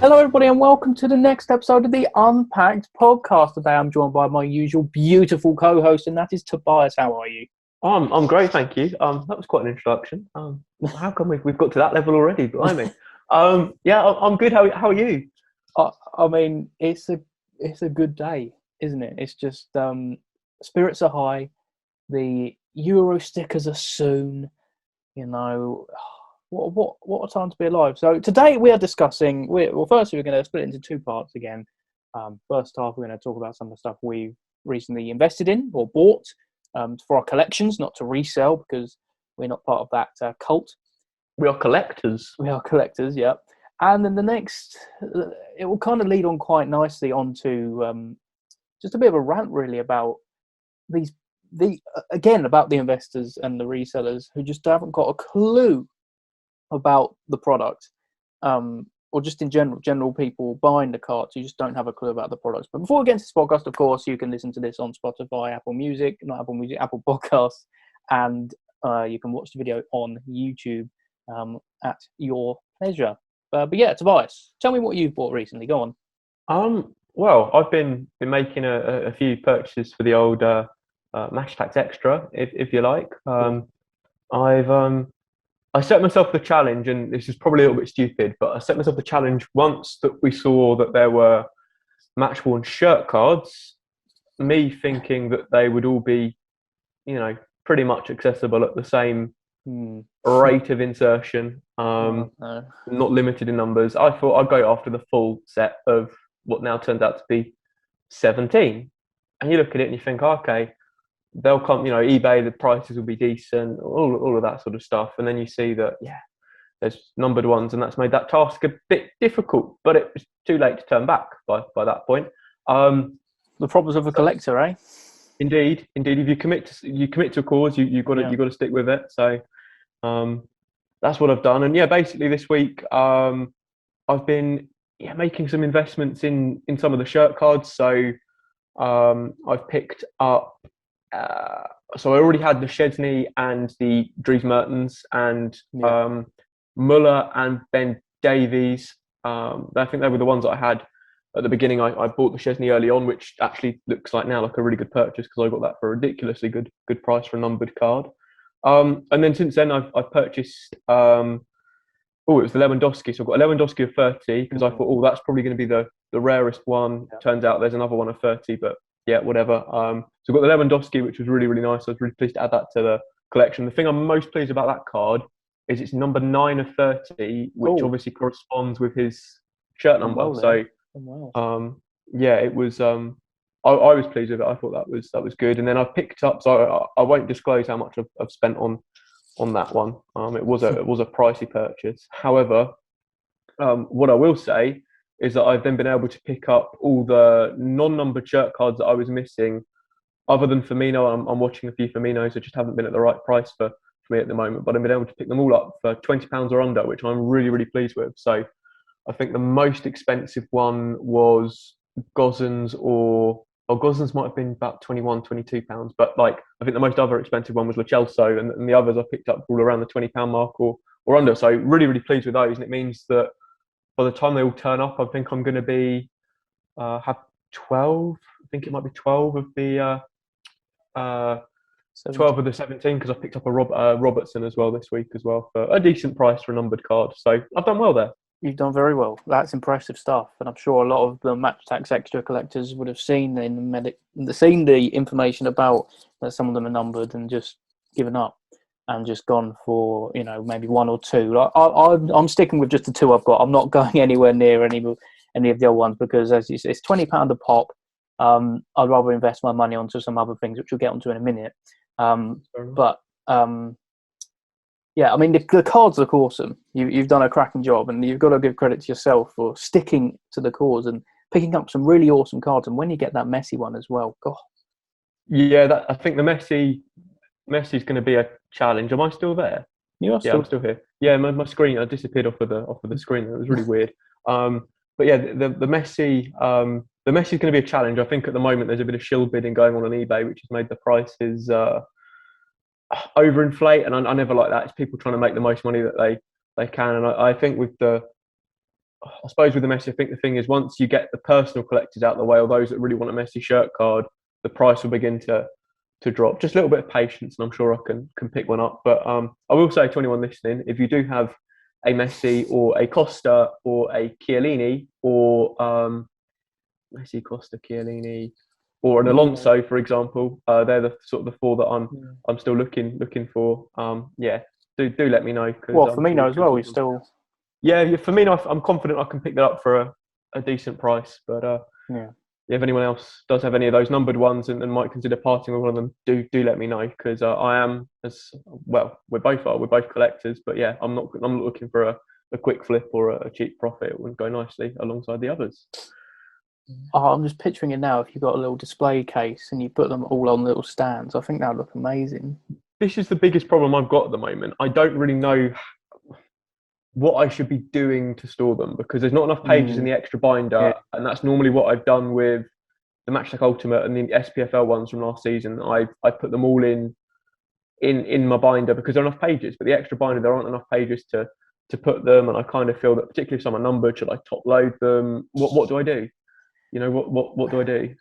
Hello, everybody, and welcome to the next episode of the Unpacked podcast. Today, I'm joined by my usual beautiful co-host, and that is Tobias. How are you? I'm great, thank you. That was quite an introduction. How come we've got to that level already? Blimey. Yeah, I'm good. How are you? I mean, it's a good day, isn't it? It's just spirits are high. The Euro stickers are soon. You know, what a time to be alive. So today we are discussing. Firstly, we're going to split it into two parts again. First half, we're going to talk about some of the stuff we've recently invested in or bought for our collections, not to resell because we're not part of that cult. We are collectors. We are collectors, yeah. And then the next, it will kind of lead on quite nicely onto just a bit of a rant, really, about about the investors and the resellers who just haven't got a clue about the product, or just in general people buying the carts who just don't have a clue about the products. But before we get into this podcast, of course, you can listen to this on Spotify, Apple Podcasts, and you can watch the video on YouTube at your pleasure. But yeah, Tobias, tell me what you've bought recently. Go on. Well, I've been making a few purchases for the old Match Tax Extra, if you like. I set myself the challenge, and this is probably a little bit stupid, but I set myself the challenge once that we saw that there were match worn shirt cards. Me thinking that they would all be, pretty much accessible at the same rate of insertion, No. not limited in numbers. I thought I'd go after the full set of what now turns out to be 17. And you look at it and you think, okay, they'll come, eBay, the prices will be decent, all of that sort of stuff. And then you see that, there's numbered ones, and that's made that task a bit difficult, but it was too late to turn back by that point. The problems of a collector, eh? Indeed. If you commit to a cause, you've got to stick with it. So that's what I've done. And basically this week I've been making some investments in some of the shirt cards. So I've picked up. So I already had the Chesney and the Dries Mertens and Muller and Ben Davies. I think they were the ones that I had at the beginning. I bought the Chesney early on, which actually looks like now like a really good purchase because I got that for a ridiculously good price for a numbered card. And then since then I've purchased. It was the Lewandowski. So I've got a Lewandowski of 30 because I thought, that's probably going to be the rarest one. Yeah. Turns out there's another one of 30, but whatever. So I've got the Lewandowski, which was really, really nice. I was really pleased to add that to the collection. The thing I'm most pleased about that card is it's number 9 of 30, which obviously corresponds with his shirt number. It was. I was pleased with it. I thought that was good. And then I've picked up. So I won't disclose how much I've spent on that one. It was a pricey purchase. However, what I will say is that I've then been able to pick up all the non-numbered shirt cards that I was missing. Other than Firmino, I'm watching a few Firminos that just haven't been at the right price for me at the moment. But I've been able to pick them all up for £20 or under, which I'm really, really pleased with. So I think the most expensive one was Gosens Gosens might have been about £21, £22. But I think the most other expensive one was Lo Celso, and the others I picked up all around the £20 mark or under. So really, really pleased with those. And it means that by the time they all turn up, I think I'm going to be have 12. I think it might be 12 of the 12 of the 17 because I picked up a Robertson as well this week as well for a decent price for a numbered card. So I've done well there. You've done very well. That's impressive stuff, and I'm sure a lot of the Match Tax Extra collectors would have seen seen the information about that some of them are numbered and just given up and just gone for maybe one or two. I'm sticking with just the two I've got. I'm not going anywhere near any of the other ones because as you say, it's £20 a pop. I'd rather invest my money onto some other things, which we'll get onto in a minute. Yeah, I mean, the cards look awesome. You've done a cracking job, and you've got to give credit to yourself for sticking to the cause and picking up some really awesome cards. And when you get that Messi one as well, God. Yeah, I think the Messi's going to be a challenge. Am I still there? You are I'm still here. Yeah, my screen disappeared off of the screen. It was really weird. But yeah, the Messi the Messi's going to be a challenge. I think at the moment there's a bit of shill bidding going on eBay, which has made the prices overinflate, and I never like that. It's people trying to make the most money that they can, and I think with the I suppose with the Messi, I think the thing is once you get the personal collectors out of the way, or those that really want a Messi shirt card, the price will begin to drop. Just a little bit of patience, and I'm sure I can pick one up. But I will say to anyone listening, if you do have a Messi or a Costa or a Chiellini or Messi, Costa, Chiellini, or an Yeah, Alonso, for example, they're the sort of the four that yeah. I'm still looking for. Yeah, do let me know because Well, I'm sure Firmino we as can well. talk He's on. still. Yeah, for me, I'm confident I can pick that up for a decent price. But Yeah. yeah, if anyone else does have any of those numbered ones and might consider parting with one of them, do let me know because I am as well. We're both collectors, but yeah, I'm not looking for a quick flip or a cheap profit. It wouldn't go nicely alongside the others. Oh, I'm just picturing it now. If you've got a little display case and you put them all on little stands, I think that would look amazing. This is the biggest problem I've got at the moment. I don't really know what I should be doing to store them because there's not enough pages in Mm, the extra yeah. binder, and that's normally what I've done with the Matchstack Ultimate and the SPFL ones from last season. I put them all in my binder because there are enough pages, but the extra binder there aren't enough pages to put them, and I kind of feel that particularly if some are numbered, should I top load them? What do I do? You know what do I do?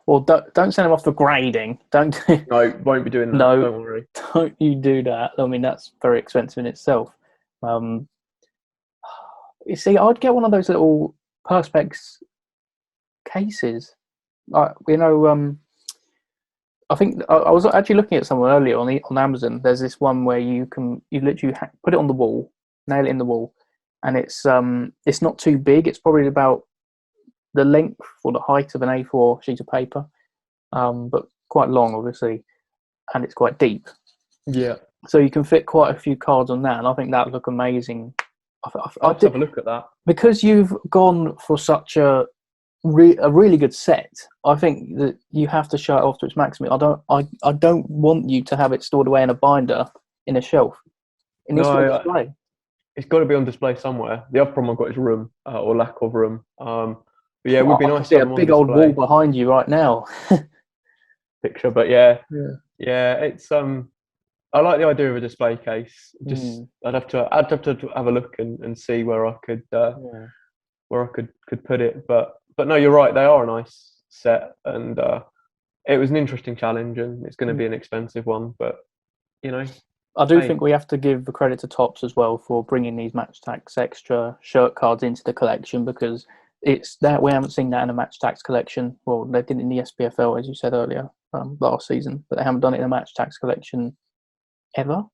Well, don't send them off for grading. Don't. No, won't be doing that. No, Don't worry. don't you do that. I mean, that's very expensive in itself. Um, you see, I'd get one of those little Perspex cases. I think I was actually looking at someone earlier on Amazon. There's this one where you literally put it on the wall, nail it in the wall, and it's not too big. It's probably about the length or the height of an A4 sheet of paper, but quite long, obviously, and it's quite deep. Yeah, So you can fit quite a few cards on that, and I think that would look amazing. I'll have to have a look at that. Because you've gone for such a really good set. I think that you have to show it off to its maximum. I don't want you to have it stored away in a binder in a shelf. It needs to be on No, display. it's got to be on display somewhere. The other problem I've got is room or lack of room. But yeah, it would be I can nice to see have a them on big old wall display behind you right now. picture. But yeah, Yeah. yeah, it's I like the idea of a display case. Just Mm, I'd have to have a look and see yeah. where I could put it. But no, you're right. They are a nice set, and it was an interesting challenge, and it's going to be an expensive one. But you know, I do hey, think we have to give the credit to Topps as well for bringing these Match Tax extra shirt cards into the collection because it's that we haven't seen that in a Match Tax collection. Well, they did it in the SPFL as you said earlier last season, but they haven't done it in a Match Tax collection ever.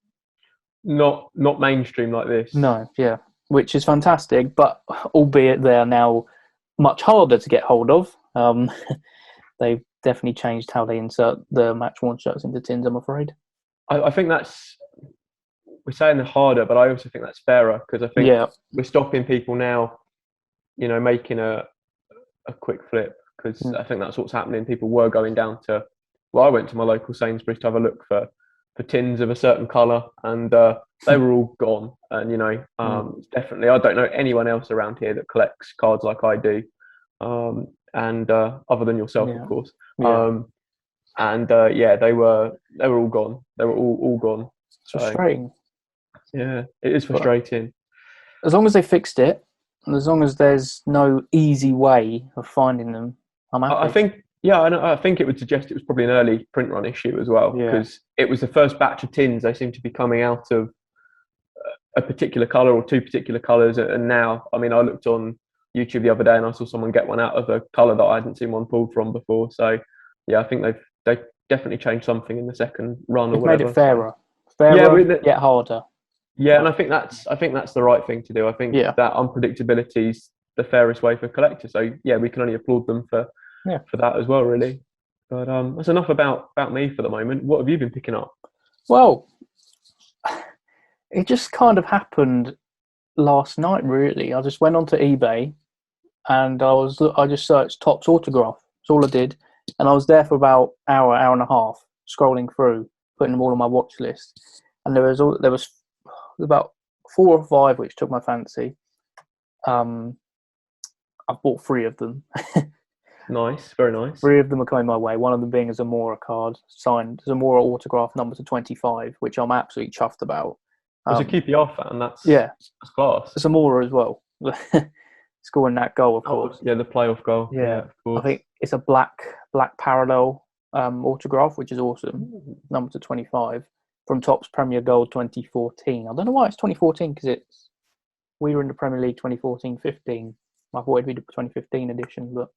not mainstream like this. No, yeah, which is fantastic, but albeit they are now much harder to get hold of. They've definitely changed how they insert the match worn shirts into tins, I'm afraid. I think that's we're saying they're harder, but I also think that's fairer because I think Yeah. we're stopping people now, making a quick flip because Mm. I think that's what's happening. People were going down to, well, I went to my local Sainsbury's to have a look for tins of a certain colour, and they were all gone. And definitely, I don't know anyone else around here that collects cards like I do, and other than yourself, of Yeah. course. Yeah. Um, and yeah, they were all gone. They were all gone. It's So frustrating. yeah, it is But frustrating. as long as they fixed it, and as long as there's no easy way of finding them, I'm I happy. think, yeah, I think it would suggest it was probably an early print run issue as well, Yeah. because it was the first batch of tins. They seem to be coming out of a particular color or two particular colors, and now, I mean, I looked on YouTube the other day and I saw someone get one out of a color that I hadn't seen one pulled from before. So, yeah, I think they definitely changed something in the second run or They've made it whatever. So, fairer. yeah, Fairer, yet harder. yeah, and But I think that's the right thing to do. I think yeah. that unpredictability is the fairest way for collectors. So yeah, we can only applaud them Yeah. for that as well, really. But that's enough about me for the moment. What have you been picking up? Well, it just kind of happened last night, really. I just went onto eBay and I just searched Topps autograph. That's all I did, and I was there for about hour and a half, scrolling through, putting them all on my watch list. And there was about 4 or 5 which took my fancy. I've bought 3 of them. Nice, very nice. 3 of them are coming my way. One of them being a Zamora card, signed Zamora autograph number to 25, which I'm absolutely chuffed about. As a QPR fan, Yeah, that's class. Zamora as well. scoring that goal, of Oh, course. yeah, the playoff goal. Yeah, Yeah, of I course. think it's a black parallel autograph, which is awesome. Ooh. Number to 25 from Topps Premier Gold 2014. I don't know why it's 2014 because we were in the Premier League 2014-15. I thought it'd be the 2015 edition, but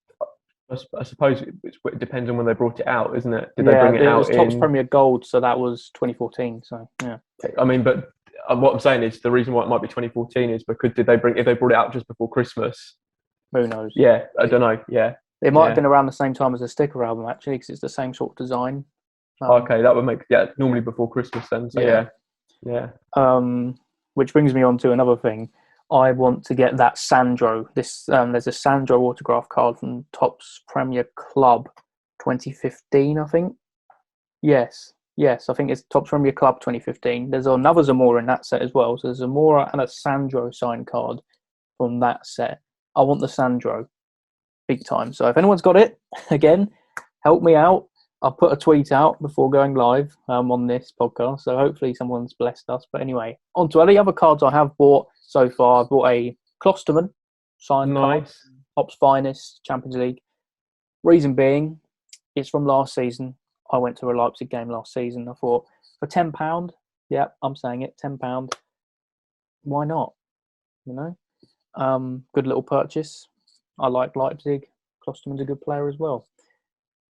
I suppose it depends on when they brought it out, isn't it? Did they yeah, bring it it was out Topps in? Premier Gold, so that was 2014. So yeah, I mean, but what I'm saying is the reason why it might be 2014 is because if they brought it out just before Christmas? who knows? Yeah, I don't know. Yeah, It might have yeah. been around the same time as the sticker album actually, because it's the same sort of design. Okay, that would make normally before Christmas then. So Yeah. yeah. Which brings me on to another thing. I want to get that Sandro. There's a Sandro autograph card from Topps Premier Club 2015, I think. Yes, I think it's Topps Premier Club 2015. There's another Zamora in that set as well. So there's a Zamora and a Sandro signed card from that set. I want the Sandro, big time. So if anyone's got it, again, help me out. I'll put a tweet out before going live on this podcast. So hopefully someone's blessed us. But anyway, on to any other cards I have bought so far. I've bought a Klosterman signed card, Nice. Topps Finest, Champions League. Reason being, it's from last season. I went to a Leipzig game last season. I thought, for £10, yeah, I'm saying it, £10, why not? You know, good little purchase. I like Leipzig. Klosterman's a good player as well.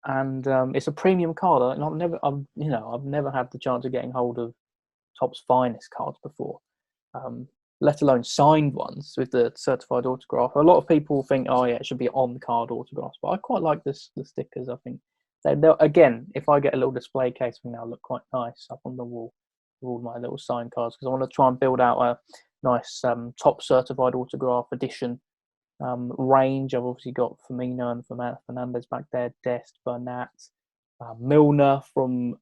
And it's a premium card. And I've never had the chance of getting hold of Topps Finest cards before, let alone signed ones with the certified autograph. A lot of people think, oh yeah, it should be on card autographs, but I quite like the stickers. I think they'll again, if I get a little display case, I think they'll look quite nice up on the wall with all my little signed cards because I want to try and build out a nice top certified autograph edition range. I've obviously got Firmino and Fernandez back there, Dest, Bernat, Milner from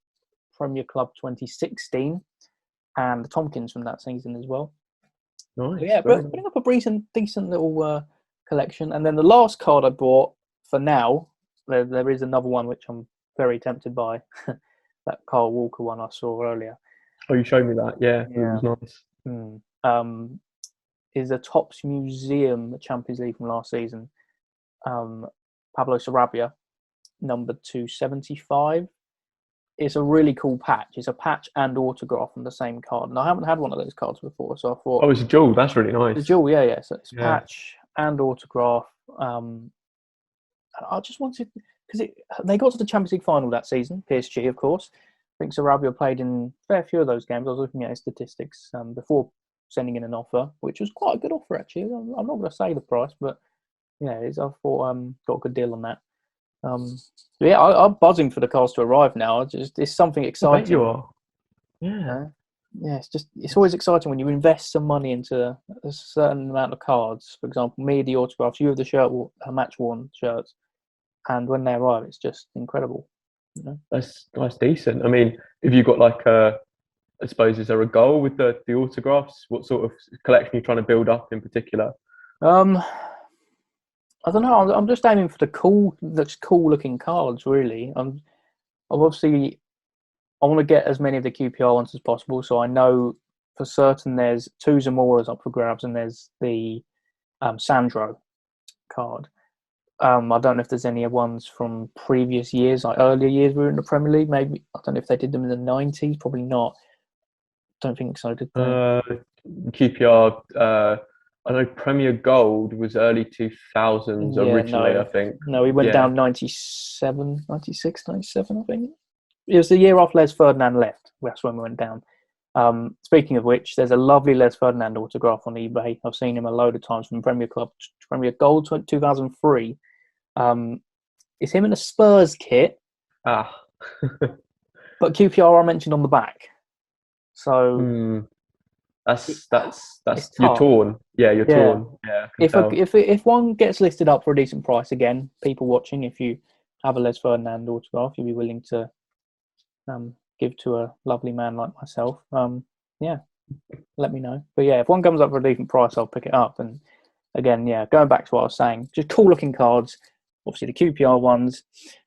Premier Club 2016, and Tompkins from that season as well. So Nice. yeah, Very but nice. putting up a decent little collection. And then the last card I bought for now, there is another one which I'm very tempted by, that Carl Walker one I saw earlier. Oh, you showed me that. Yeah, it Yeah. was nice. Is a Topps Museum Champions League from last season. Pablo Sarabia, number 275. It's a really cool patch. It's a patch and autograph on the same card. And I haven't had one of those cards before, so I thought Oh, it's a jewel. That's really the nice. jewel, yeah. So it's Yeah. patch and autograph. I just wanted because they got to the Champions League final that season. PSG, of course. I think Sarabia played in a fair few of those games. I was looking at his statistics before sending in an offer, which was quite a good offer actually. I'm not going to say the price, but yeah, I thought got a good deal on that. Yeah, I'm buzzing for the cards to arrive now. It's something I bet you exciting. are. Yeah. Yeah, it's always exciting when you invest some money into a certain amount of cards. For example, me, the autographs, you have the match worn shirts, and when they arrive, it's just incredible. You know? That's decent. I mean, if you got like I suppose, is there a goal with the autographs? What sort of collection are you trying to build up in particular? Um, I don't know. I'm just aiming for the cool looking cards. Really, I'm obviously I want to get as many of the QPR ones as possible. So I know for certain there's two Zamoras up for grabs, and there's the Sandro card. I don't know if there's any ones from previous years, like earlier years we were in the Premier League. Maybe I don't know if they did them in the 90s. Probably not. Don't think so. Did they? Uh, QPR. I know Premier Gold was early 2000s Yeah, originally. I no, think. no. We went Yeah. down 97, 96, 97, I think. It was the year after Les Ferdinand left. That's when we went down. Speaking of which, there's a lovely Les Ferdinand autograph on eBay. I've seen him a load of times from Premier Club, Premier Gold 2003. It's him in a Spurs kit, Ah. but QPR are mentioned on the back. So Hmm. it, That's it's you're tough. torn. Yeah, you're Yeah. torn. Yeah, I can tell. If one gets listed up for a decent price, again, people watching, if you have a Les Ferdinand autograph, you'd be willing to give to a lovely man like myself. Yeah, let me know. But yeah, if one comes up for a decent price, I'll pick it up. And again, yeah, going back to what I was saying, just cool looking cards. Obviously, the QPR ones,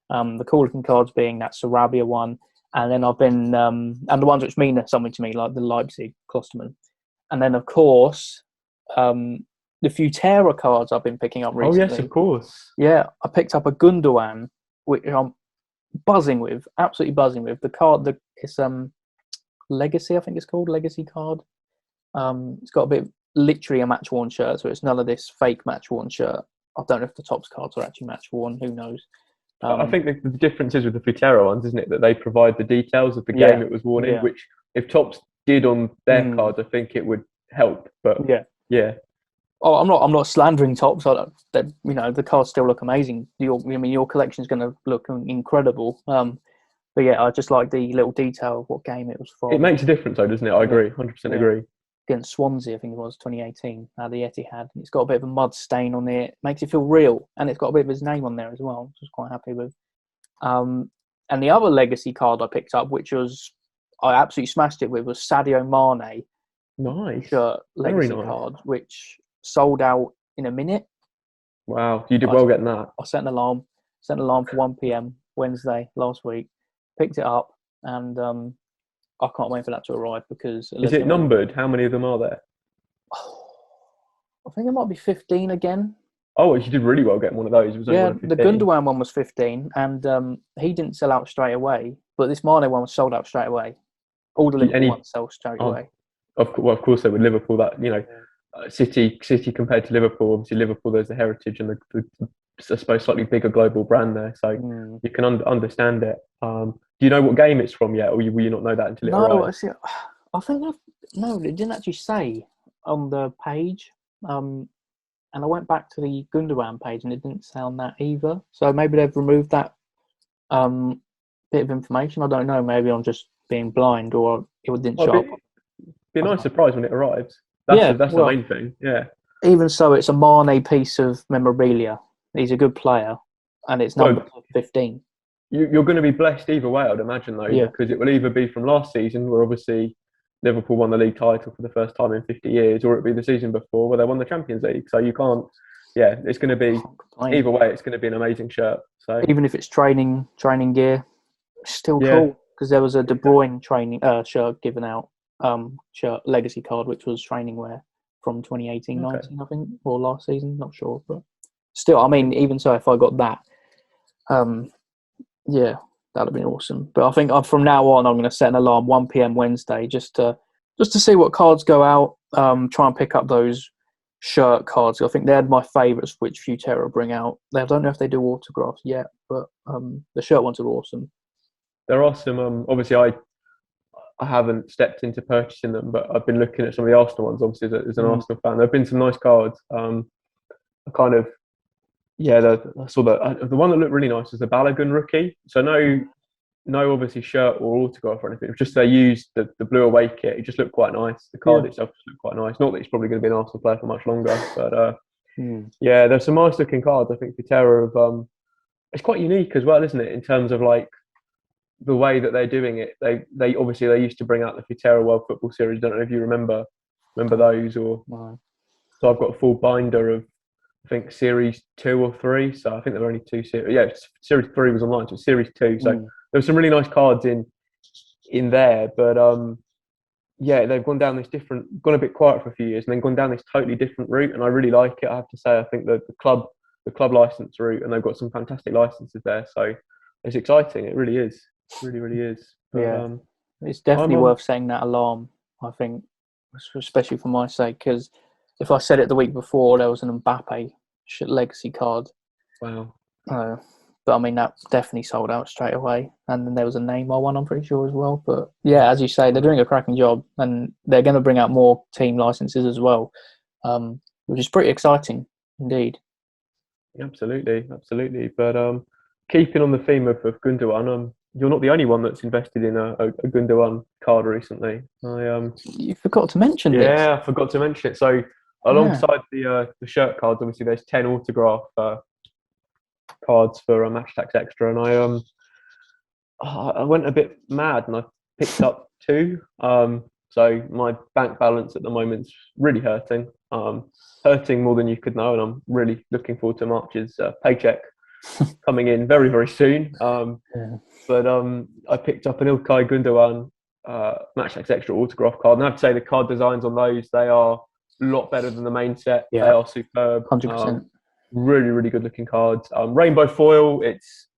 the cool looking cards being that Sarabia one, and then I've been and the ones which mean something to me, like the Leipzig Klosterman, and then of course the Futera cards I've been picking up Oh yes, of recently. course. Yeah, I picked up a Gundogan, which I'm buzzing with, absolutely buzzing with. The card, it's Legacy, I think it's called Legacy card. It's got a bit literally a match worn shirt, so it's none of this fake match worn shirt. I don't know if the Topps cards are actually match worn. Who knows? I think the difference is with the Futera ones, isn't it, that they provide the details of the game Yeah, it was worn in, yeah, which if Topps did on their mm, cards, I think it would help. But yeah. yeah, Oh, I'm not slandering Topps. The cards still look amazing. Your collection is going to look incredible. But yeah, I just like the little detail of what game it was it from. makes a difference, though, doesn't it? I Yeah, agree, 100% yeah. agree. Against Swansea, I think it was 2018, the Etihad. It's got a bit of a mud stain on it. Makes it feel real, and it's got a bit of his name on there as well, which I was quite happy with. And the other legacy card I picked up, which was I absolutely smashed it with, was Sadio Mane Nice, shirt very legacy nice. card, which sold out in a minute. Wow, you did I, well getting that. I set an alarm for 1 p.m. Wednesday last week, picked it up, and I can't wait for that to arrive because Is there's it going to be. numbered? How many of them are there? I think it might be 15 again. Oh, you did really well getting one of those. It was only one Yeah, of the 15. Gundogan one was 15, and he didn't sell out straight away. But this Mane one was sold out straight away. All the Liverpool Any? ones sell straight Oh, away. of course, they would Liverpool. That Yeah. City compared to Liverpool. Obviously, Liverpool there's the heritage and I suppose slightly bigger global brand there, so Mm. you can understand it. Do you know what game it's from yet, or will you not know that until it No, arrives? I think no, it didn't actually say on the page. And I went back to the Gundogan page, and it didn't say on that either. So maybe they've removed that bit of information. I don't know. Maybe I'm just being blind, or it didn't Well, show up. be a I don't nice know. surprise when it arrives. Yeah, That's the well, main thing. Yeah. even so, it's a Mane piece of memorabilia. He's a good player, and it's Well, numbered to 15. you're going to be blessed either way, I'd imagine, though, Yeah. because it will either be from last season, where obviously Liverpool won the league title for the first time in 50 years, or it'll be the season before where they won the Champions League. So you can't, yeah, it's going to be Can't complain. either way. It's going to be an amazing shirt. So Even if it's training gear, still yeah, cool because there was a De exactly. Bruyne training shirt given out, shirt legacy card, which was training wear from 2018 Okay. 19, I think, or last season, not sure, but still, I mean, even so, if I got that, um, yeah, that'd have been awesome. But I think from now on, I'm going to set an alarm 1 p.m. Wednesday just to see what cards go out. Try and pick up those shirt cards. I think they're my favourites, which Futera bring out. I don't know if they do autographs yet, but the shirt ones are awesome. There are some. Obviously, I haven't stepped into purchasing them, but I've been looking at some of the Arsenal ones. Obviously, as an Mm. Arsenal fan, there've been some nice cards. I kind of yeah, I saw the one that looked really nice was the Balogun rookie. So no obviously shirt or autograph or anything. It was just they used the blue away kit. It just looked quite nice. The card Yeah. itself just looked quite nice. Not that he's probably going to be an Arsenal player for much longer, but Mm. yeah, there's some nice looking cards. I think Futera of it's quite unique as well, isn't it? In terms of like the way that they're doing it. They obviously they used to bring out the Futera World Football Series. Don't know if you remember those or No. so I've got a full binder of I think series 2 or 3. So I think there were only 2 series. Yeah, series 3 was online, so it's series 2. So there Mm. were some really nice cards in there, but yeah, they've gone down this different, gone a bit quiet for a few years, and then gone down this totally different route. And I really like it. I have to say, I think that the club license route, and they've got some fantastic licenses there. So it's exciting. It really is. Really, really is. But Yeah, it's I'm definitely worth setting that alarm. I think, especially for my sake, because if I said it the week before, there was an Mbappe legacy card. wow. Uh, but I mean, that definitely sold out straight away. And then there was a Neymar one, I'm pretty sure, as well. But yeah, as you say, they're doing a cracking job, and they're going to bring out more team licenses as well, which is pretty exciting indeed. Absolutely, absolutely. But keeping on the theme of Gundogan, you're not the only one that's invested in a Gundogan card recently. You forgot to mention this. Yeah, I forgot to mention it. So Yeah. alongside the shirt cards, obviously there's 10 autograph cards for a Match Tax Extra, and I went a bit mad and I picked up 2. So my bank balance at the moment's really hurting. Hurting more than you could know, and I'm really looking forward to March's paycheck coming in very, very soon. Yeah. But I picked up an Ilkay Gundogan Match X Extra autograph card, and I have to say the card designs on those they are lot better than the main set. They Yeah, are superb. 100%. Really, really good looking cards. Rainbow foil. It's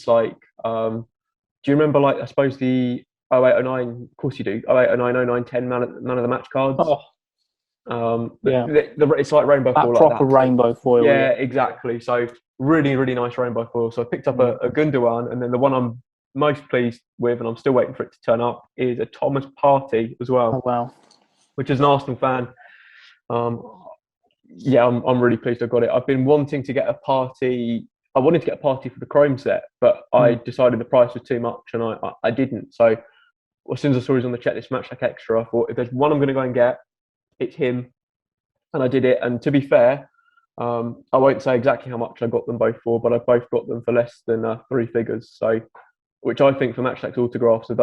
like. Do you remember, like, I suppose the 08, 09? Of course you do. 08, 09, 09, 10 man of the match cards. Oh, yeah. It's like rainbow That foil like proper that. So rainbow foil, yeah, yeah. exactly. So really, really nice rainbow foil. So I picked up Mm. a Gundogan, and then the one I'm most pleased with, and I'm still waiting for it to turn up, is a Thomas Partey as Oh, well, wow. which is an Arsenal fan. Um, yeah, I'm really pleased I got it. I've been wanting to get a party. I wanted to get a party for the Chrome set, but I Mm. decided the price was too much, and I didn't. So as soon as I saw he was on the checklist, Match Like Extra, I thought if there's one I'm going to go and get, it's him, and I did it. And to be fair, I won't say exactly how much I got them both for, but I both got them for less than three figures. So, which I think for Matchlab's autographs of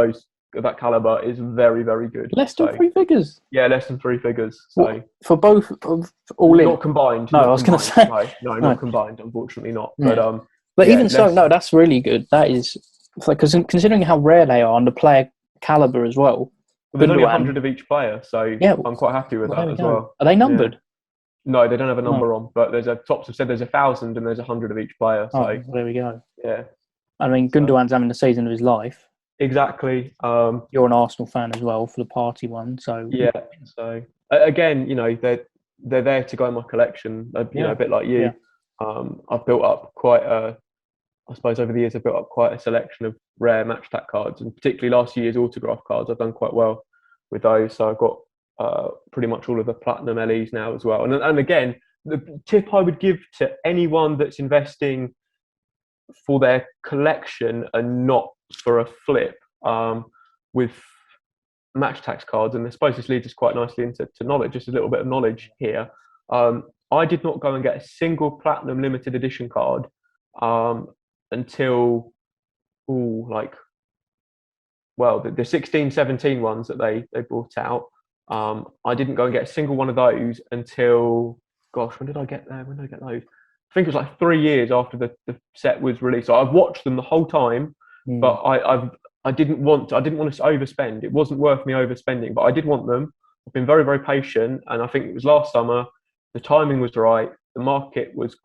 that caliber is very, very good. Less than So three figures. yeah, less than three figures. What, So for both of all in? not combined, No, I not was going to combined. say. No, no, No. not combined. Unfortunately, not. But Yeah. But yeah, even so, less. no, that's really good. That is, because considering how rare they are and the player caliber as well, Well, there's only Gundogan, 100 of each player, so yeah, I'm quite happy with well, there that we as go. well. Are they Yeah. numbered? No, they don't have a No. number on, but Tops have said there's 1,000 and there's 100 of each player. Oh, So there we go. yeah, I mean, so Gundogan's having the season of his life. exactly. You're an Arsenal fan as well for the party one, so Yeah. So again, they're there to go in my collection. yeah, A bit like you. yeah. I've built up I suppose over the years I've built up quite a selection of rare match attack cards, and particularly last year's autograph cards. I've done quite well with those. So I've got pretty much all of the platinum LEs now as well. And again, the tip I would give to anyone that's investing for their collection and not for a flip, with match tax cards, and I suppose this leads us quite nicely into knowledge, just a little bit of knowledge here. I did not go and get a single platinum limited edition card until like, well, the 16, 17 ones that they brought out. I didn't go and get a single one of those until, gosh, when did I get there? When did I get those? I think it was like 3 years after the set was released. So I've watched them the whole time, but I didn't want to overspend. It wasn't worth me overspending, but I did want them. I've been very, very patient, and I think it was last summer. The timing was right. The market was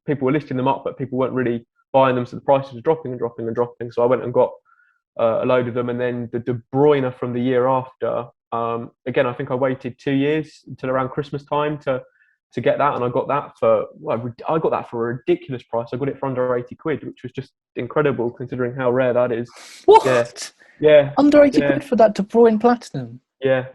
people were listing them up, but people weren't really buying them, so the prices were dropping and dropping and dropping. So I went and got a load of them, and then the De Bruyne from the year after. Again, I think I waited 2 years until around Christmas time to get that, and I got that for a ridiculous price. I got it for under 80 quid, which was just incredible considering how rare that is. What? Yeah, Under 80 quid for that De Bruyne Platinum? yeah.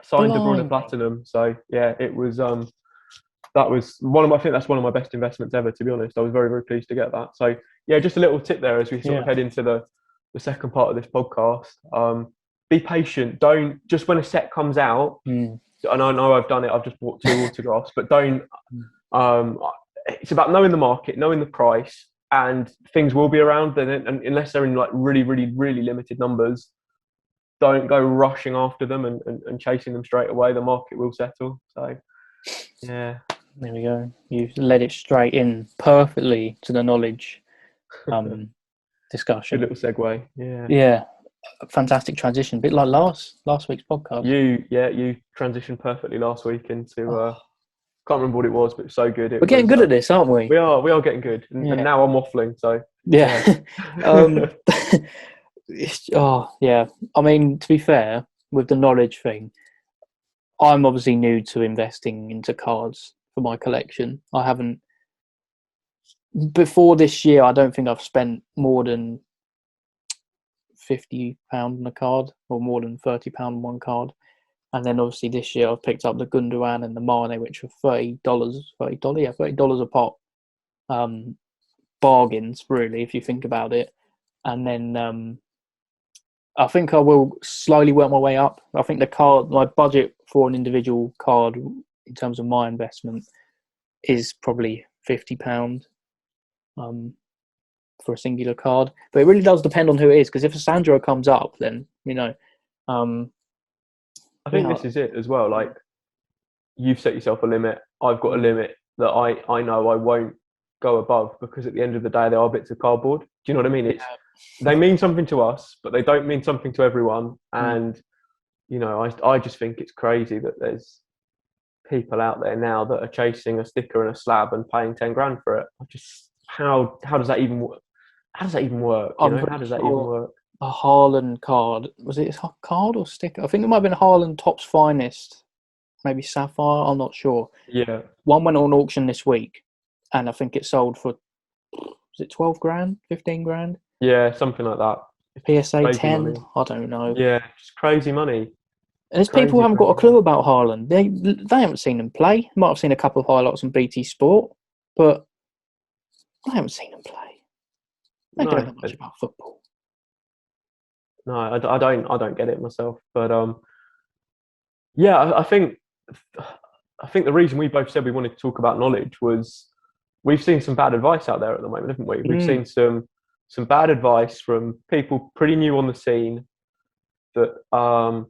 Signed De Bruyne Blimey. Platinum. So yeah, it was that was I think that's one of my best investments ever, to be honest. I was very, very pleased to get that. So yeah, just a little tip there as we sort of head into the second part of this podcast. Be patient. Don't just when a set comes out. And I know I've done it. I've just bought 2 autographs, but don't. It's about knowing the market, knowing the price, and things will be around. And unless they're in like really, really, really limited numbers, don't go rushing after them and chasing them straight away. The market will settle. So yeah, there we go. You've led it straight in perfectly to the knowledge discussion. good little segue. Yeah. Yeah. Fantastic transition, a bit like last week's podcast. You transitioned perfectly last week into can't remember what it was, but it was so good. We're getting good at this, aren't we? We are getting good, and now I'm waffling. So yeah. Yeah. I mean, to be fair, with the knowledge thing, I'm obviously new to investing into cards for my collection. I haven't before this year. I don't think I've spent more than £50 on a card, or more than £30 on one card. And then obviously this year I've picked up the Gundogan and the Mane, which are $30, $30 a pop. Bargains, really, if you think about it. And then I think I will slowly work my way up. I think my budget for an individual card in terms of my investment is probably £50 for a singular card. But it really does depend on who it is, because if a Sandro comes up, then, I think this is it as well. Like, you've set yourself a limit. I've got a limit that I know I won't go above, because at the end of the day, they are bits of cardboard. Do you know what I mean? They mean something to us, but they don't mean something to everyone. And I just think it's crazy that there's people out there now that are chasing a sticker and a slab and paying 10 grand for it. I just how does that even how does that even work? You I'm know, how pretty does that even sure work? a Haaland card, was it a card or sticker? I think it might have been Haaland Topps Finest, maybe Sapphire. I'm not sure. Yeah, One went on auction this week, and I think it sold for, was it 12 grand, 15 grand? yeah, something like that. It's PSA crazy 10, money. I don't know. Yeah, just crazy money. And there's people who Crazy, haven't got crazy a clue money. about Haaland. They haven't seen him play. Might have seen a couple of highlights on BT Sport, but I haven't seen him play. They don't No, know much about football. no, I don't get it myself. But yeah, I think the reason we both said we wanted to talk about knowledge was we've seen some bad advice out there at the moment, haven't we? We've Mm, seen some bad advice from people pretty new on the scene that are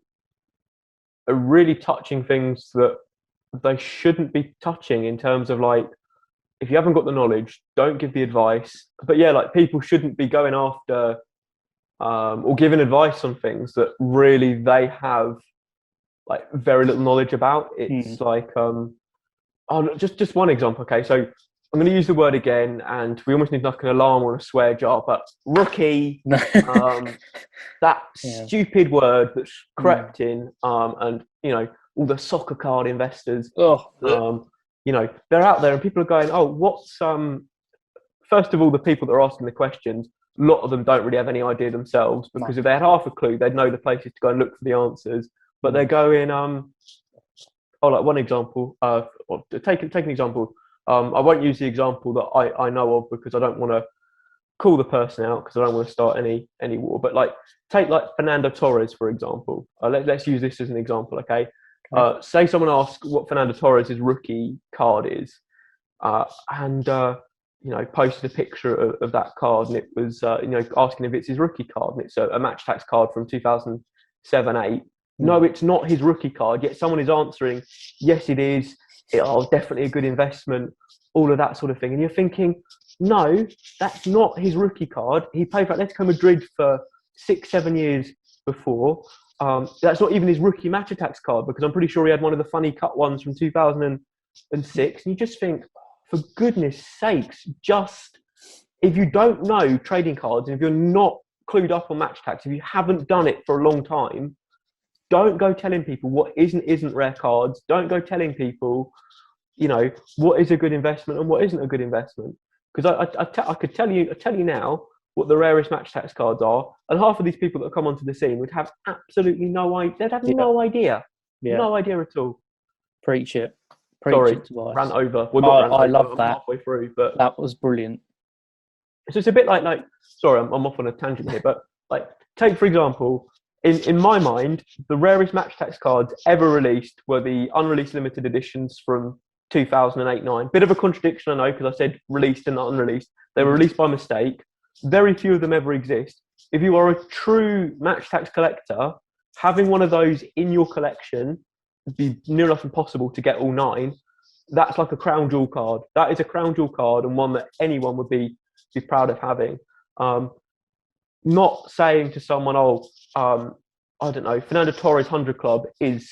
really touching things that they shouldn't be touching in terms of like if you haven't got the knowledge, don't give the advice. But yeah, like people shouldn't be going after or giving advice on things that really they have like very little knowledge about. mm. It's like oh, just one example. Okay, so I'm going to use the word again, and we almost need like an alarm or a swear jar. But rookie, um, that Yeah. stupid word that's Mm. crept in, and you know all the soccer card investors, Oh, you know they're out there, and people are going, oh, what's first of all, the people that are asking the questions, a lot of them don't really have any idea themselves no. because if they had half a clue, they'd know the places to go and look for the answers. But they're Mm. going, oh, like one example, take an example. I won't use the example that I know of because I don't want to call the person out because I don't want to start any war. But like, take like Fernando Torres for example. Let's use this as an example, okay? Okay. Say someone asks what Fernando Torres' rookie card is, and you know posted a picture of that card, and it was you know asking if it's his rookie card, and it's a match tax card from 2007-8. Mm. No, it's not his rookie card. Yet someone is answering, yes, it is. Oh, definitely a good investment. All of that sort of thing, and you're thinking, no, that's not his rookie card. He played for Atletico Madrid for 6-7 years before. That's not even his rookie match attacks card because I'm pretty sure he had one of the funny cut ones from 2006. And you just think, for goodness sakes, just if you don't know trading cards and if you're not clued up on match tax, if you haven't done it for a long time, don't go telling people what isn't rare cards. Don't go telling people, you know, what is a good investment and what isn't a good investment. Because I could tell you now what the rarest match tax cards are, and half of these people that come onto the scene would have absolutely no idea. They'd have Yeah. Yeah. no idea at all. Preach it. Preach Sorry, it, Tobias. rant over. Well, not rant I over. love I'm that. halfway through, but That was brilliant. so it's a bit like sorry, I'm off on a tangent here, but like take for example, in my mind, the rarest match tax cards ever released were the unreleased limited editions from 2008-9. Bit of a contradiction, I know, because I said released and not unreleased. They were Mm. released by mistake. Very few of them ever exist. If you are a true match tax collector, having one of those in your collection would be near enough impossible to get all nine. That's like a crown jewel card. That is a crown jewel card and one that anyone would be proud of having. Um, Not saying to someone, oh, I don't know, Fernando Torres 100 Club is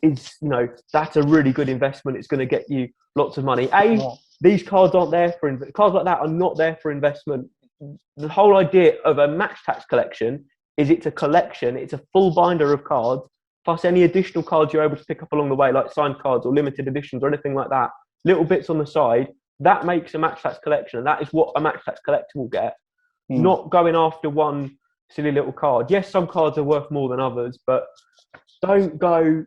you know that's a really good investment. It's going to get you lots of money. No. These cards aren't there for cards like that are not there for investment. The whole idea of a match tax collection is it's a collection. It's a full binder of cards plus any additional cards you're able to pick up along the way, like signed cards or limited editions or anything like that. Little bits on the side that makes a match tax collection, and that is what a match tax collector will get. Mm. Not going after one silly little card. Yes, some cards are worth more than others, but don't go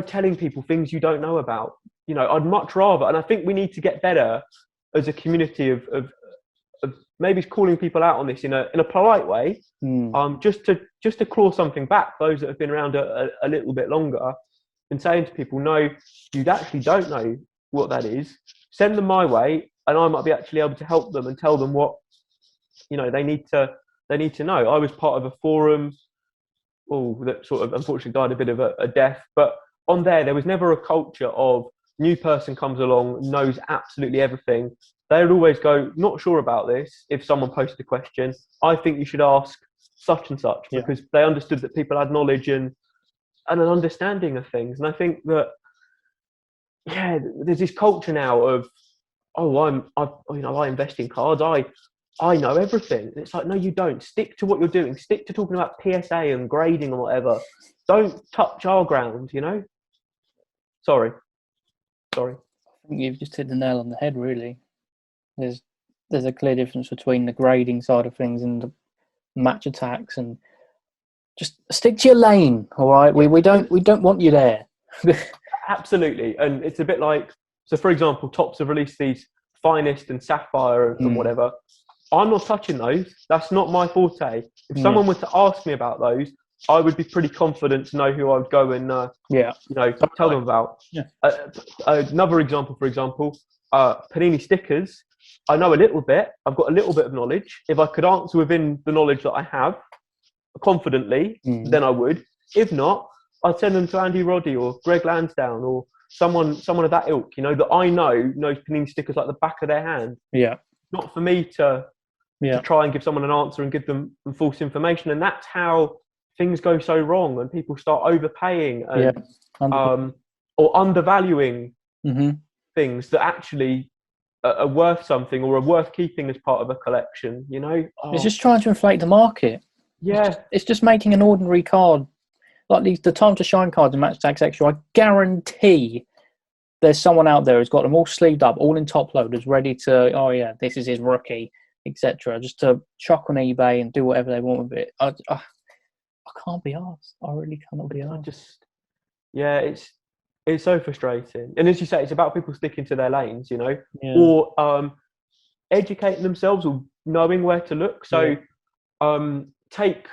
telling people things you don't know about. You know, I'd much rather, and I think we need to get better as a community of maybe calling people out on this in a polite way, Mm. just to claw something back. Those that have been around a little bit longer, and saying to people, no, you actually don't know what that is. Send them my way, and I might be actually able to help them and tell them what they need to know. I was part of a forum that sort of unfortunately died a bit of a death. But on there was never a culture of new person comes along, knows absolutely everything. They would always go, not sure about this. If someone posted a question, I think you should ask such and such, Yeah. because they understood that people had knowledge and an understanding of things. And I think that yeah, there's this culture now of, oh, I invest in cards. I know everything. It's like, no, you don't. Stick to what you're doing. Stick to talking about PSA and grading and whatever. Don't touch our ground. Sorry, sorry. I think you've just hit the nail on the head. Really, there's there's a clear difference between the grading side of things and the match attacks, and just stick to your lane. All right, Yeah, we don't want you there. absolutely. And it's a bit like, so for example, Tops have released these Finest and Sapphire and Mm, whatever. I'm not touching those. That's not my forte. If yeah, someone were to ask me about those, I would be pretty confident to know who I would go and yeah, tell them about. yeah, Uh, Another example, for example, Panini stickers. I know a little bit. I've got a little bit of knowledge. If I could answer within the knowledge that I have confidently, mm, then I would. If not, I'd send them to Andy Roddy or Greg Lansdowne or someone of that ilk. That I know knows Panini stickers like the back of their hand. yeah, Not for me to yeah, try and give someone an answer and give them false information, and that's how things go so wrong, and people start overpaying yeah. and or undervaluing Mm-hmm. things that actually are worth something or are worth keeping as part of a collection. It's just trying to inflate the market. Yeah, It's just making an ordinary card like the time to shine cards and Match Tax Extra. I guarantee there's someone out there who's got them all sleeved up, all in top loaders, ready to. Oh yeah, this is his rookie, etc. Just to chuck on eBay and do whatever they want with it. I can't be asked. I really cannot be I asked. just yeah, it's so frustrating. And as you say, it's about people sticking to their lanes, Yeah, or educating themselves or knowing where to look. yeah, So take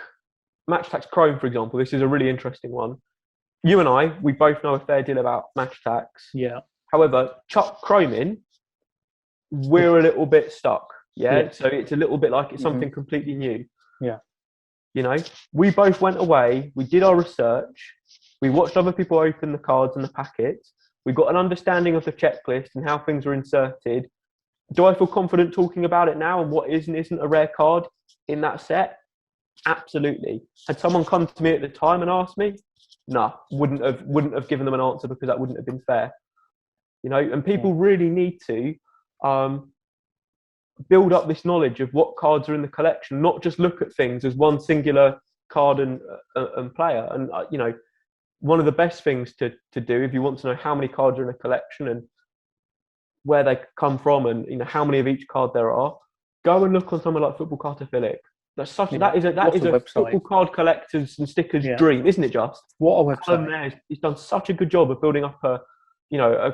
Match Tax Chrome, for example. This is a really interesting one. You and I, we both know a fair deal about Match Tax. yeah, However, chuck Chrome in, we're a little bit stuck. yeah, Yeah. So it's a little bit like it's mm-hmm. something completely new. Yeah, You know, we both went away, we did our research, we watched other people open the cards and the packets, we got an understanding of the checklist and how things were inserted. Do I feel confident talking about it now and what is and isn't a rare card in that set? Absolutely. Had someone come to me at the time and asked me, no, wouldn't have given them an answer because that wouldn't have been fair. And yeah, people really need to um, build up this knowledge of what cards are in the collection, not just look at things as one singular card and player. And one of the best things to do if you want to know how many cards are in a collection and where they come from and how many of each card there are, go and look on someone like Football Cartophilic. yeah. That What is a a website! football card collector's and stickers Yeah, dream, isn't it? Just what a website! there, he's done such a good job of building up a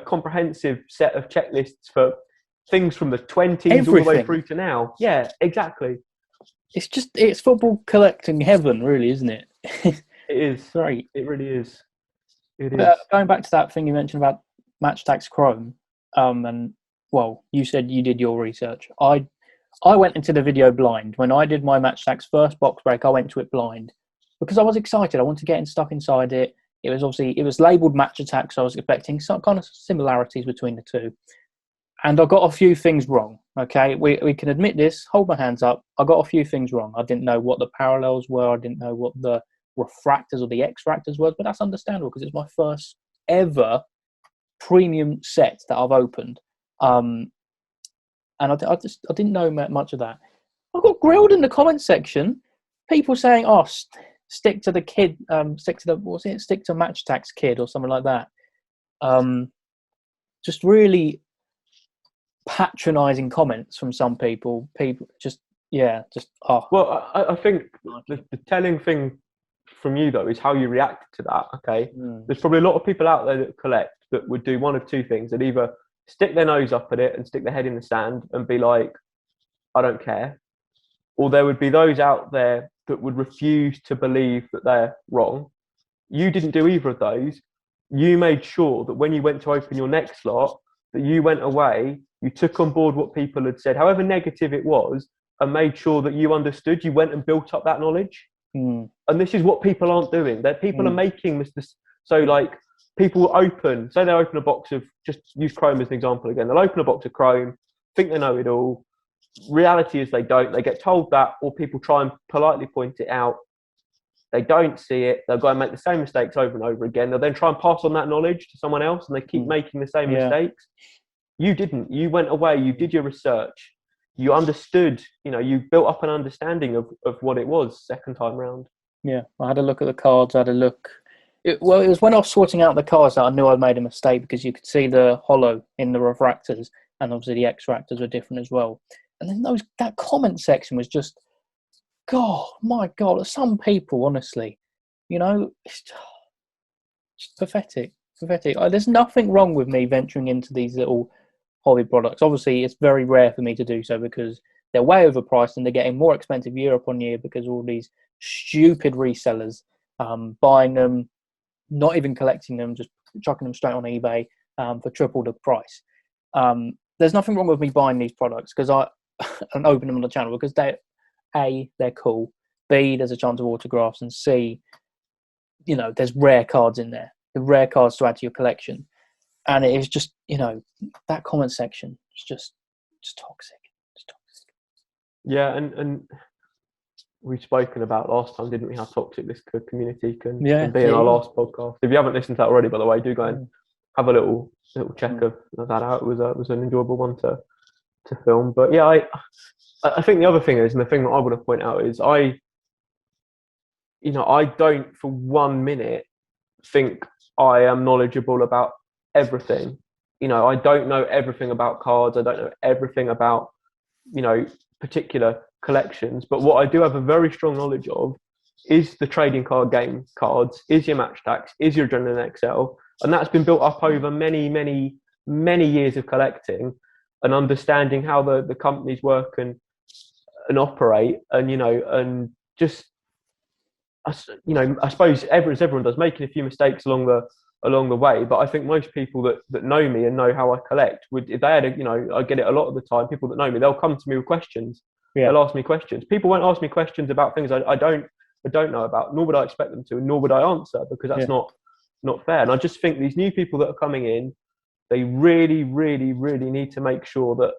comprehensive set of checklists for things from the 20s all the way Everything. through to now. Yeah, exactly. It's football collecting heaven, really, isn't it? It is. Great. It really is. It is. Going back to that thing you mentioned about Match Tax Chrome, and well, you said you did your research. I went into the video blind. When I did my Match Tax first box break, I went to it blind because I was excited. I wanted to get stuck inside it. It was labelled Match Attack, so I was expecting some kind of similarities between the two. And I got a few things wrong. Okay, we can admit this. Hold my hands up. I got a few things wrong. I didn't know what the parallels were. I didn't know what the refractors or the X-fractors were, but that's understandable because it's my first ever premium set that I've opened. And I didn't know much of that. I got grilled in the comment section. People saying, "Oh, stick to the kid. Stick to the what's it? Stick to Match Tax Kid or something like that." Just really patronizing comments from some people. People just oh. Well, I think the telling thing from you though is how you react to that. Okay, there's probably a lot of people out there that collect that would do one of two things: they'd either stick their nose up at it and stick their head in the sand and be like, "I don't care," or there would be those out there that would refuse to believe that they're wrong. You didn't do either of those. You made sure that when you went to open your next lot, that you went away, you took on board what people had said, however negative it was, and made sure that you understood. You went and built up that knowledge. Mm. And this is what people aren't doing. That people are making this. So like people will say they open a box of, just use Chrome as an example again. They'll open a box of Chrome, think they know it all. Reality is they don't. They get told that, or people try and politely point it out. they don't see it. They'll go and make the same mistakes over and over again. They'll then try and pass on that knowledge to someone else, and they keep making the same mistakes. You didn't. You went away. You did your research. You understood. You built up an understanding of what it was second time round. Yeah, I had a look at the cards. I had a look. It was when I was sorting out the cards that I knew I'd made a mistake, because you could see the hollow in the refractors, and obviously the X-fractors were different as well. And then that comment section was just, God, my God, some people, honestly, it's just pathetic. There's nothing wrong with me venturing into these little hobby products. Obviously, it's very rare for me to do so because they're way overpriced and they're getting more expensive year upon year because all these stupid resellers buying them, not even collecting them, just chucking them straight on eBay for triple the price. There's nothing wrong with me buying these products because and open them on the channel because they're cool. B, there's a chance of autographs, and C, there's rare cards in there. The rare cards to add to your collection. And it is just, that comment section is just toxic. It's toxic. Yeah, and we've spoken about last time, didn't we, how toxic this community can be in our last podcast. If you haven't listened to that already, by the way, do go and have a little check of that out. It was an enjoyable one to film. But yeah, I think the other thing is, and the thing that I want to point out is I don't for 1 minute think I am knowledgeable about everything. I don't know everything about cards. I don't know everything about, particular collections. But what I do have a very strong knowledge of is the trading card game cards, is your match tax, is your Adrenaline XL. And that's been built up over many, many, many years of collecting and understanding how the companies work and operate. And, and just, I suppose everyone does, making a few mistakes along the way. But I think most people that know me and know how I collect if they had I get it a lot of the time. People that know me, they'll come to me with questions. Yeah. They'll ask me questions. People won't ask me questions about things I don't know about, nor would I expect them to, and nor would I answer, because that's not fair. And I just think these new people that are coming in, they really, really, really need to make sure that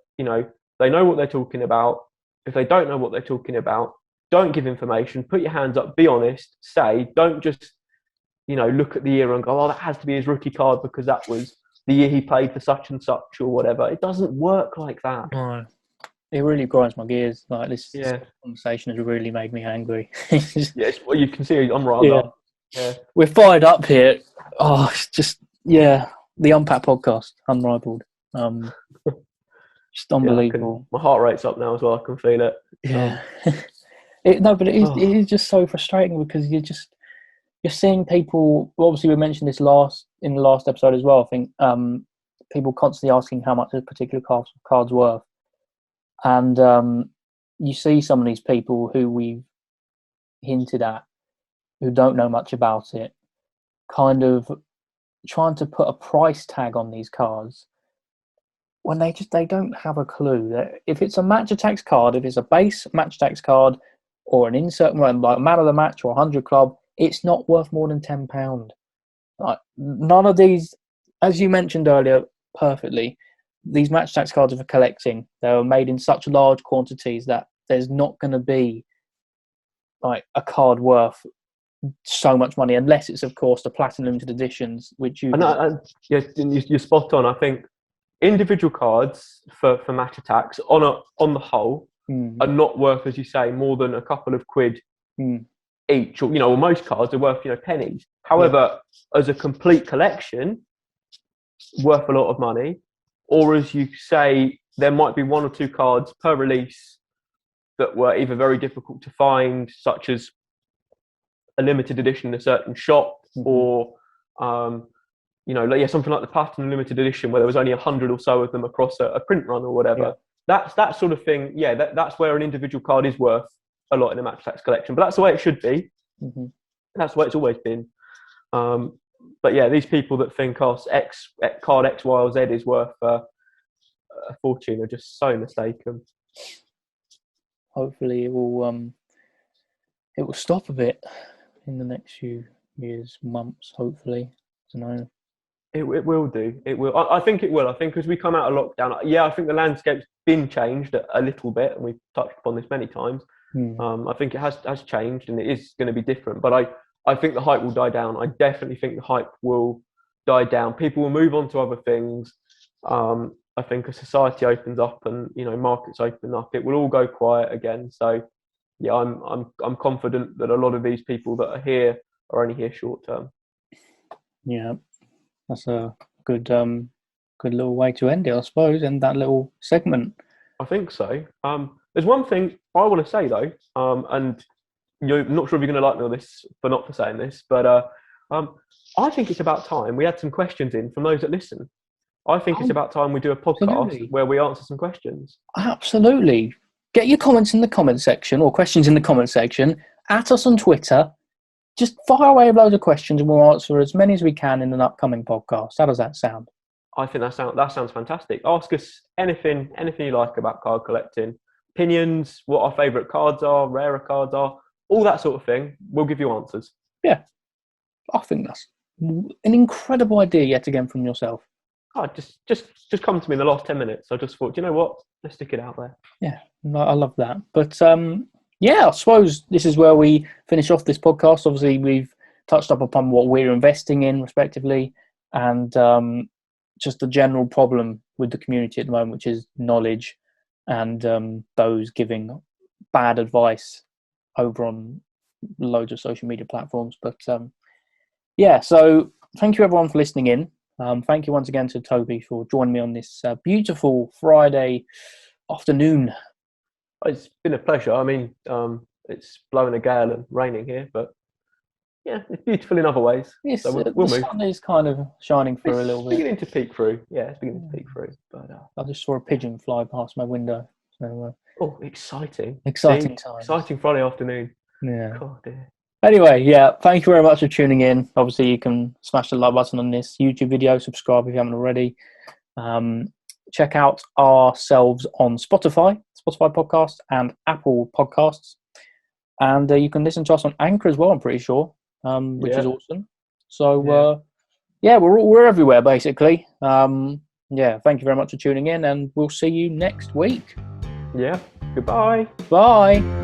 they know what they're talking about. If they don't know what they're talking about, don't give information. Put your hands up. Be honest. Say. Don't just look at the year and go, oh, that has to be his rookie card because that was the year he played for such and such or whatever. It doesn't work like that. No, it really grinds my gears. Like this conversation has really made me angry. Yes, well, you can see I'm rather. Yeah. We're fired up here. Oh, it's just the Unpacked podcast, unrivaled. Just unbelievable. My heart rate's up now as well. I can feel it. Yeah. But it is just so frustrating because you're seeing people. Obviously, we mentioned this in the last episode as well. I think people constantly asking how much a particular card's worth, and you see some of these people who we've hinted at, who don't know much about it, kind of trying to put a price tag on these cards when they don't have a clue. If it's a match attacks card, if it's a base match attacks card, or an insert like man of the match or 100 club, it's not worth more than £10. Like, none of these, as you mentioned earlier perfectly, these match attacks cards are for collecting. They were made in such large quantities that there's not going to be like a card worth so much money, unless it's of course the platinum limited editions, which you're spot on. I think individual cards for match attacks on the whole are not worth, as you say, more than a couple of quid each, or most cards are worth pennies. However, as a complete collection, worth a lot of money. Or as you say, there might be one or two cards per release that were either very difficult to find, such as a limited edition in a certain shop, or something like the Platinum limited edition where there was only 100 or so of them across a print run or whatever. That's that sort of thing. That's where an individual card is worth a lot in a match tax collection. But that's the way it should be. That's the way it's always been. But yeah, these people that think card X, Y, or Z is worth a fortune are just so mistaken. Hopefully, it will stop a bit in the next few years, months. Hopefully, I don't know. It will do. It will. I think it will. I think as we come out of lockdown, I think the landscape's been changed a little bit, and we've touched upon this many times. I think it has changed and it is going to be different. But I think the hype will die down. I definitely think the hype will die down. People will move on to other things. I think as society opens up and markets open up, it will all go quiet again. So yeah, I'm confident that a lot of these people that are here are only here short term. Yeah, that's a good good little way to end it, I suppose, and that little segment. I think so. There's one thing I want to say though, and you're not sure if you're going to like me on this for saying this, but I think it's about time we had some questions in from those that listen. I think it's about time we do a podcast where we answer some questions. Absolutely. Get your comments in the comment section or questions in the comment section. At us on Twitter. Just fire away loads of questions and we'll answer as many as we can in an upcoming podcast. How does that sound? I think that sounds fantastic. Ask us anything you like about card collecting. Opinions, what our favourite cards are, rarer cards are, all that sort of thing. We'll give you answers. Yeah. I think that's an incredible idea yet again from yourself. Oh, just come to me in the last 10 minutes. I just thought, you know what? Let's stick it out there. Yeah, I love that. But yeah, I suppose this is where we finish off this podcast. Obviously, we've touched up upon what we're investing in, respectively, and just the general problem with the community at the moment, which is knowledge and those giving bad advice over on loads of social media platforms. But yeah, so thank you everyone for listening in. Thank you once again to Toby for joining me on this beautiful Friday afternoon. It's been a pleasure. I mean, it's blowing a gale and raining here, but yeah, it's beautiful in other ways. Yes, so we'll the move. sun is kind of shining through a little bit. It's beginning to peek through. Yeah, it's beginning to peek through. But I just saw a pigeon fly past my window. So, oh, exciting! Exciting times. Exciting Friday afternoon. Yeah. God, dear. Anyway, yeah, thank you very much for tuning in. Obviously, you can smash the like button on this YouTube video, subscribe if you haven't already. Check out ourselves on Spotify Podcast and Apple Podcasts. And you can listen to us on Anchor as well, I'm pretty sure, which is awesome. So, yeah, we're everywhere, basically. Yeah, thank you very much for tuning in, and we'll see you next week. Yeah, goodbye. Bye.